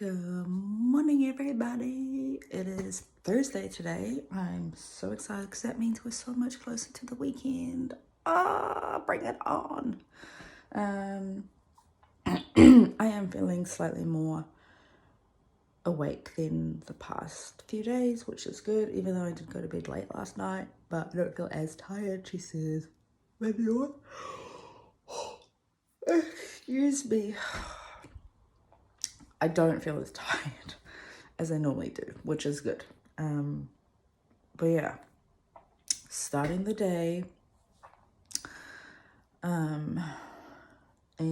Good morning, everybody. It is Thursday today. I'm so excited because that means we're so much closer to the weekend. Bring it on. I am feeling slightly more awake than the past few days, which is good, even though I did go to bed late last night, but I don't feel as tired, she says. Maybe what? Excuse me. I don't feel as tired as I normally do, which is good. But yeah, starting the day. And I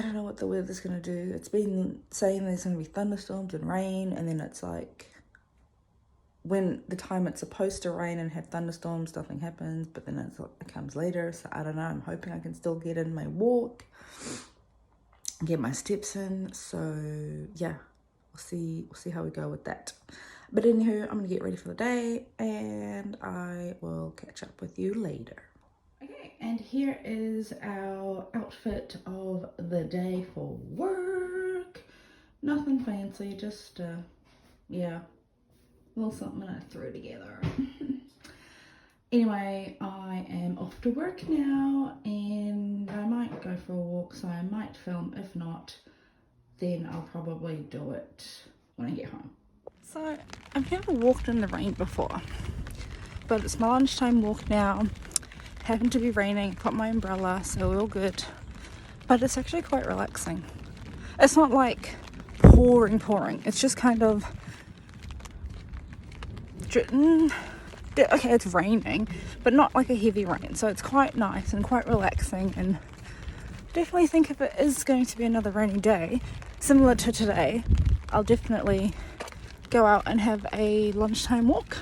don't know what the weather's gonna do. It's been saying there's gonna be thunderstorms and rain, and then it's like when the time it's supposed to rain and have thunderstorms, nothing happens, but then it comes later. So I don't know. I'm hoping I can still get in my walk, get my steps in. So yeah, we'll see how we go with that. But anywho, I'm gonna get ready for the day and I will catch up with you later. Okay, and here is our outfit of the day for work. Nothing fancy, just yeah, a little something I threw together. Anyway, I am off to work now and I might go for a walk, so I might film. If not, then I'll probably do it when I get home. So I've never walked in the rain before, but it's my lunchtime walk now. Happened to be raining, got my umbrella, so we're all good. But it's actually quite relaxing. It's not like pouring. It's just kind of okay, it's raining, but not like a heavy rain. So it's quite nice and quite relaxing, and definitely think if it is going to be another rainy day, similar to today, I'll definitely go out and have a lunchtime walk.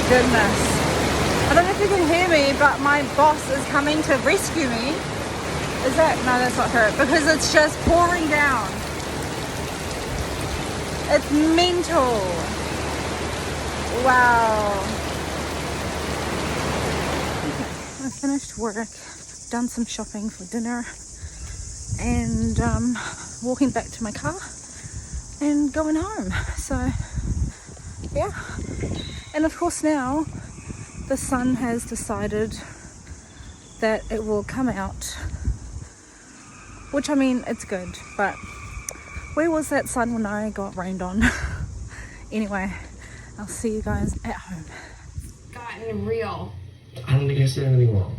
Goodness. I don't know if you can hear me, but my boss is coming to rescue me. Is that? No, that's not her, because it's just pouring down. It's mental. Wow. Okay, I finished work, done some shopping for dinner, and walking back to my car and going home. So, yeah. And of course now the sun has decided that it will come out, which I mean, it's good, but where was that sun when I got rained on? Anyway, I'll see you guys at home. Gotten real. I don't think I said anything wrong.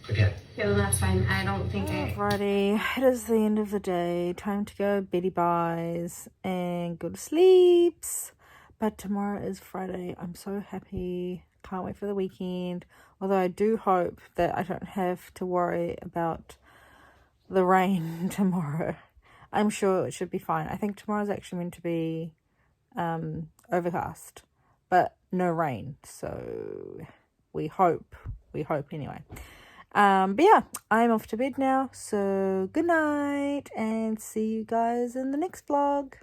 Again. Yeah, well, that's fine. I don't think Alrighty, it is the end of the day. Time to go beddy buys and go to sleeps. But tomorrow is Friday. I'm so happy. Can't wait for the weekend. Although I do hope that I don't have to worry about the rain tomorrow. I'm sure it should be fine. I think tomorrow's actually meant to be overcast, but no rain. So we hope anyway. But yeah, I'm off to bed now. So good night and see you guys in the next vlog.